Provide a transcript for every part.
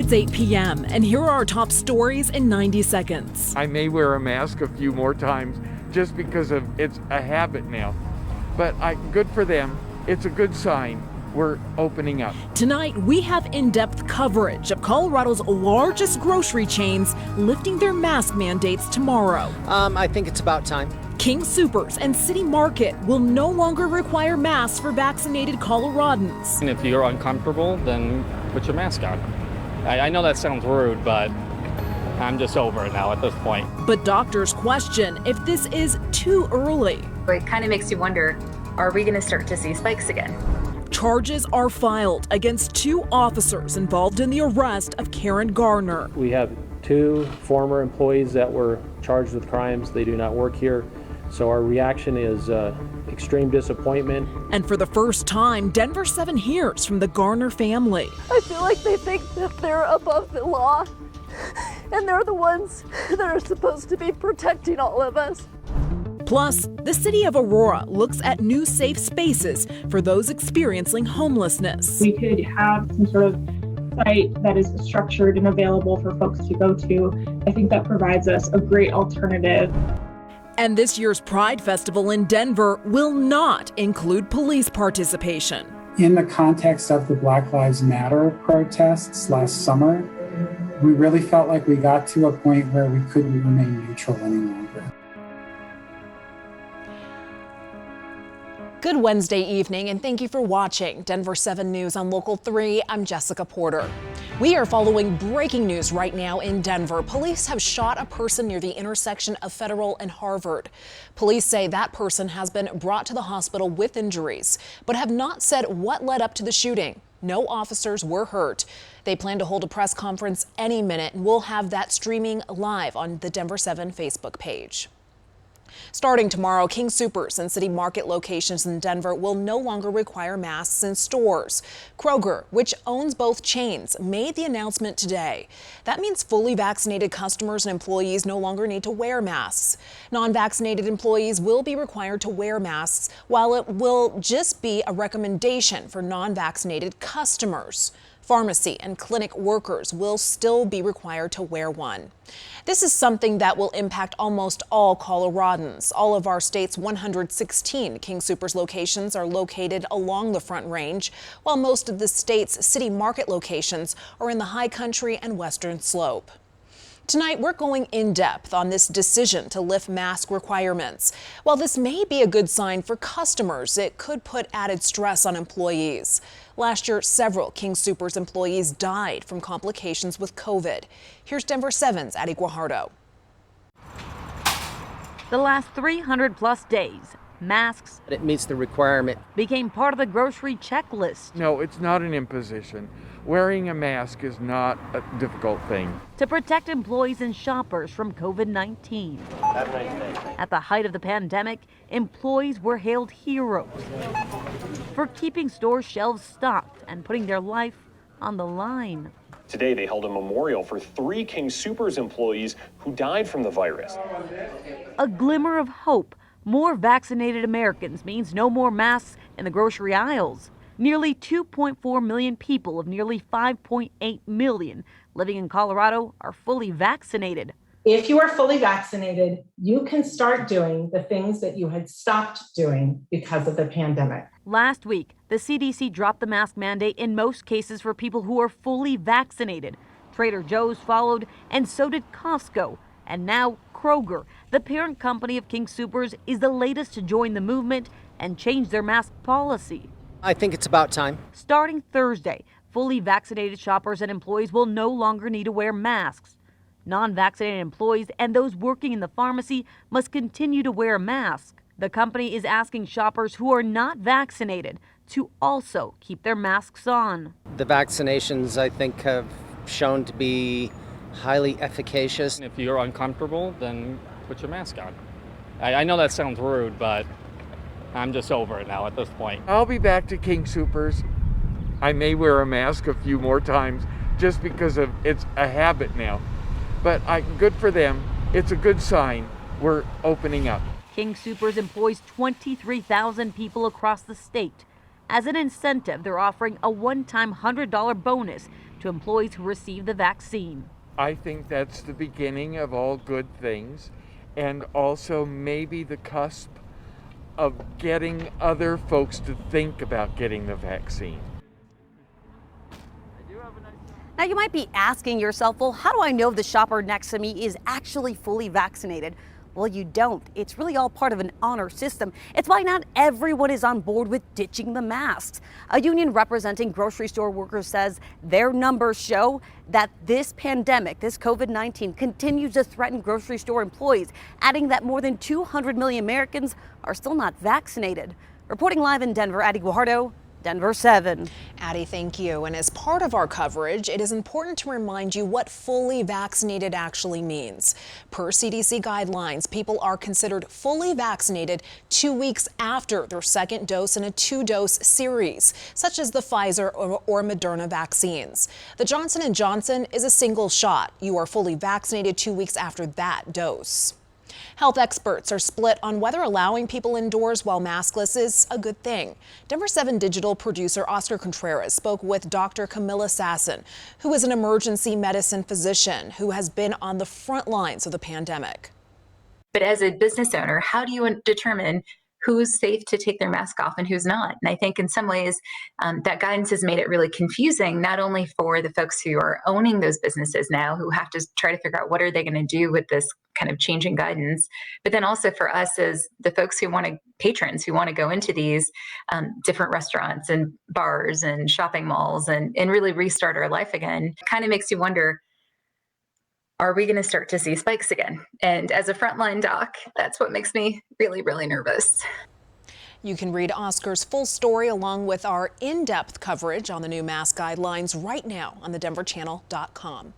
It's 8 p.m. and here are our top stories in 90 seconds. I may wear a mask a few more times just because it's a habit now. But good for them. It's a good sign. We're opening up. Tonight, we have in-depth coverage of Colorado's largest grocery chains lifting their mask mandates tomorrow. I think it's about time. King Soopers and City Market will no longer require masks for vaccinated Coloradans. And if you're uncomfortable, then put your mask on. I know that sounds rude, but I'm just over it now at this point. But doctors question if this is too early. It kind of makes you wonder, are we going to start to see spikes again? Charges are filed against 2 officers involved in the arrest of Karen Garner. We have 2 former employees that were charged with crimes. They do not work here. So our reaction is extreme disappointment. And for the first time, Denver7 hears from the Garner family. I feel like they think that they're above the law, and they're the ones that are supposed to be protecting all of us. Plus, the city of Aurora looks at new safe spaces for those experiencing homelessness. We could have some sort of site that is structured and available for folks to go to. I think that provides us a great alternative. And this year's Pride Festival in Denver will not include police participation. In the context of the Black Lives Matter protests last summer, we really felt like we got to a point where we couldn't remain neutral any longer. Good Wednesday evening, and thank you for watching Denver7 News on Local 3. I'm Jessica Porter. We are following breaking news right now in Denver. Police have shot a person near the intersection of Federal and Harvard. Police say that person has been brought to the hospital with injuries, but have not said what led up to the shooting. No officers were hurt. They plan to hold a press conference any minute, and we'll have that streaming live on the Denver7 Facebook page. Starting tomorrow, King Soopers and City Market locations in Denver will no longer require masks in stores. Kroger, which owns both chains, made the announcement today. That means fully vaccinated customers and employees no longer need to wear masks. Non-vaccinated employees will be required to wear masks, while it will just be a recommendation for non-vaccinated customers. Pharmacy and clinic workers will still be required to wear one. This is something that will impact almost all Coloradans. All of our state's 116 King Soopers locations are located along the Front Range, while most of the state's City Market locations are in the High Country and Western Slope. Tonight, we're going in depth on this decision to lift mask requirements. While this may be a good sign for customers, it could put added stress on employees. Last year, several King Soopers employees died from complications with COVID. Here's Denver7's Addie Guajardo. The last 300-plus days, masks It meets the requirement. became part of the grocery checklist. No, it's not an imposition. Wearing a mask is not a difficult thing. To protect employees and shoppers from COVID-19. At the height of the pandemic, employees were hailed heroes for keeping store shelves stocked and putting their life on the line. Today, they held a memorial for 3 King Soopers employees who died from the virus. A glimmer of hope. More vaccinated Americans means no more masks in the grocery aisles. Nearly 2.4 million people of nearly 5.8 million living in Colorado are fully vaccinated. If you are fully vaccinated, you can start doing the things that you had stopped doing because of the pandemic. Last week, the CDC dropped the mask mandate in most cases for people who are fully vaccinated. Trader Joe's followed, and so did Costco. And now Kroger, the parent company of King Soopers, is the latest to join the movement and change their mask policy. I think it's about time. Starting Thursday, fully vaccinated shoppers and employees will no longer need to wear masks. Non-vaccinated employees and those working in the pharmacy must continue to wear a mask. The company is asking shoppers who are not vaccinated to also keep their masks on. The vaccinations, I think, have shown to be highly efficacious. If you're uncomfortable, then put your mask on. I know that sounds rude, but I'm just over it now at this point. I'll be back to King Soopers. I may wear a mask a few more times just because it's a habit now. But good for them. It's a good sign. We're opening up. King Soopers employs 23,000 people across the state. As an incentive, they're offering a one-time $100 bonus to to employees who receive the vaccine. I think that's the beginning of all good things, and also maybe the cusp of getting other folks to think about getting the vaccine. Now you might be asking yourself, well, how do I know the shopper next to me is actually fully vaccinated? Well, you don't. It's really all part of an honor system. It's why not everyone is on board with ditching the masks. A union representing grocery store workers says their numbers show that this pandemic, this COVID-19, continues to threaten grocery store employees, adding that more than 200 million Americans are still not vaccinated. Reporting live in Denver, Addie Guajardo, Denver7. Addie, thank you. And as part of our coverage, it is important to remind you what fully vaccinated actually means. Per CDC guidelines, people are considered fully vaccinated 2 weeks after their second dose in a 2-dose series, such as the Pfizer or Moderna vaccines. The Johnson & Johnson is a single shot. You are fully vaccinated 2 weeks after that dose. Health experts are split on whether allowing people indoors while maskless is a good thing. Denver7 digital producer Oscar Contreras spoke with Dr. CAMILLA SASSON, who is an emergency medicine physician who has been on the front lines of the pandemic. But as a business owner, how do you determine who's safe to take their mask off and who's not? And I think in some ways that guidance has made it really confusing, not only for the folks who are owning those businesses now, who have to try to figure out what are they going to do with this kind of changing guidance, but then also for us as the folks who want to, patrons who want to go into these different restaurants and bars and shopping malls and really restart our life again. It kind of makes you wonder, are we going to start to see spikes again? And as a frontline doc, that's what makes me really, really nervous. You can read Oscar's full story along with our in-depth coverage on the new mask guidelines right now on thedenverchannel.com.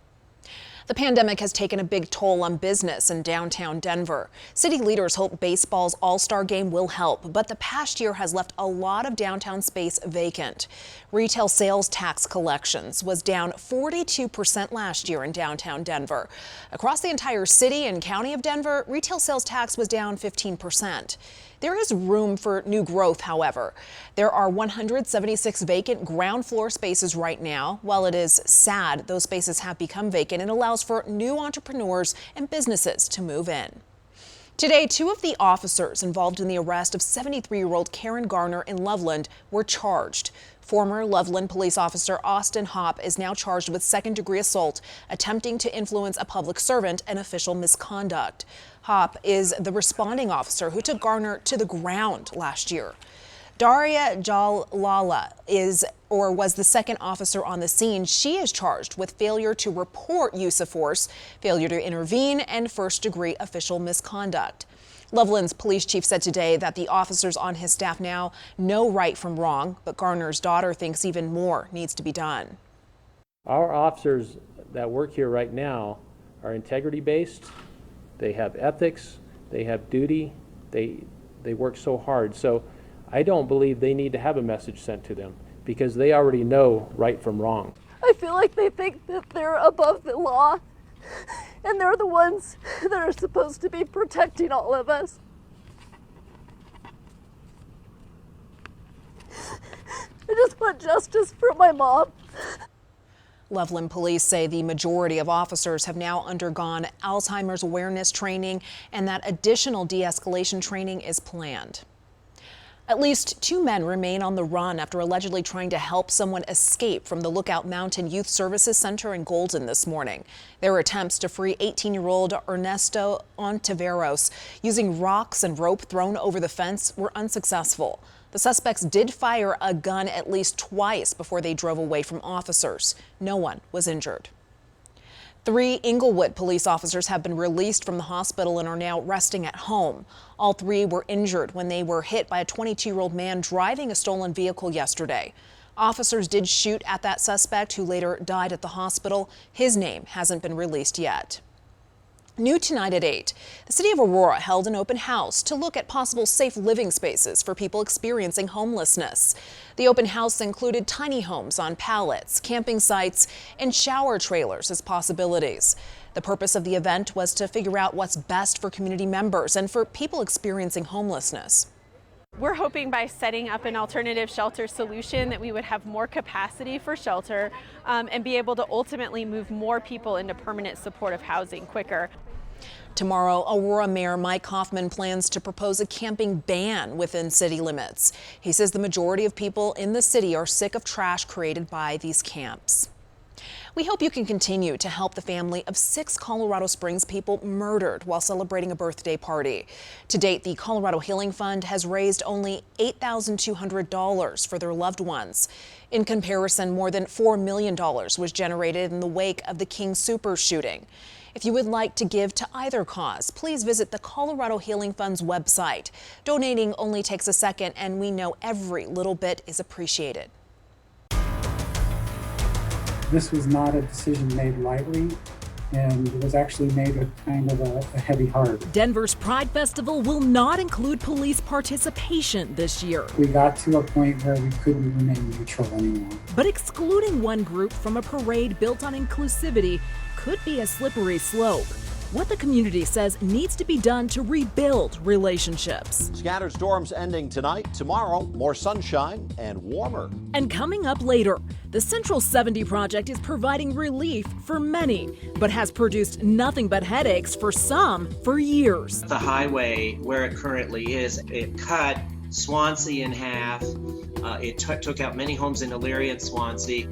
The pandemic has taken a big toll on business in downtown Denver. City leaders hope baseball's All-Star game will help, but the past year has left a lot of downtown space vacant. Retail sales tax collections was down 42% last year in downtown Denver. Across the entire city and county of Denver, retail sales tax was down 15%. There is room for new growth, however. There are 176 vacant ground floor spaces right now. While it is sad those spaces have become vacant, it allows for new entrepreneurs and businesses to move in. Today, 2 of the officers involved in the arrest of 73-year-old Karen Garner in Loveland were charged. Former Loveland police officer Austin Hopp is now charged with second-degree assault, attempting to influence a public servant, and official misconduct. Hopp is the responding officer who took Garner to the ground last year. Daria Jalala was the second officer on the scene. She is charged with failure to report use of force, failure to intervene, and first-degree official misconduct. Loveland's police chief said today that the officers on his staff now know right from wrong, but Garner's daughter thinks even more needs to be done. Our officers that work here right now are integrity-based. They have ethics, they have duty, they work so hard. So I don't believe they need to have a message sent to them because they already know right from wrong. I feel like they think that they're above the law and they're the ones that are supposed to be protecting all of us. I just want justice for my mom. Loveland police say the majority of officers have now undergone Alzheimer's awareness training and that additional de-escalation training is planned. At least 2 men remain on the run after allegedly trying to help someone escape from the Lookout Mountain Youth Services Center in Golden this morning. Their attempts to free 18-year-old Ernesto Ontiveros using rocks and rope thrown over the fence were unsuccessful. The suspects did fire a gun at least twice before they drove away from officers. No one was injured. 3 Inglewood police officers have been released from the hospital and are now resting at home. All 3 were injured when they were hit by a 22-year-old man driving a stolen vehicle yesterday. Officers did shoot at that suspect, who later died at the hospital. His name hasn't been released yet. New tonight at 8, the city of Aurora held an open house to look at possible safe living spaces for people experiencing homelessness. The open house included tiny homes on pallets, camping sites, and shower trailers as possibilities. The purpose of the event was to figure out what's best for community members and for people experiencing homelessness. We're hoping by setting up an alternative shelter solution that we would have more capacity for shelter and be able to ultimately move more people into permanent supportive housing quicker. Tomorrow, Aurora Mayor Mike Hoffman plans to propose a camping ban within city limits. He says the majority of people in the city are sick of trash created by these camps. We hope you can continue to help the family of 6 Colorado Springs people murdered while celebrating a birthday party. To date, the Colorado Healing Fund has raised only $8,200 for their loved ones. In comparison, more than $4 million was generated in the wake of the King Soopers shooting. If you would like to give to either cause, please visit the Colorado Healing Fund's website. Donating only takes a second, and we know every little bit is appreciated. This was not a decision made lightly, and it was actually made with kind of a heavy heart. Denver's Pride Festival will not include police participation this year. We got to a point where we couldn't remain neutral anymore. But excluding one group from a parade built on inclusivity could be a slippery slope. What the community says needs to be done to rebuild relationships. Scattered storms ending tonight. Tomorrow, more sunshine and warmer. And coming up later, the Central 70 project is providing relief for many, but has produced nothing but headaches for some for years. The highway, where it currently is, it cut Swansea in half. It took out many homes in Elyria and Swansea.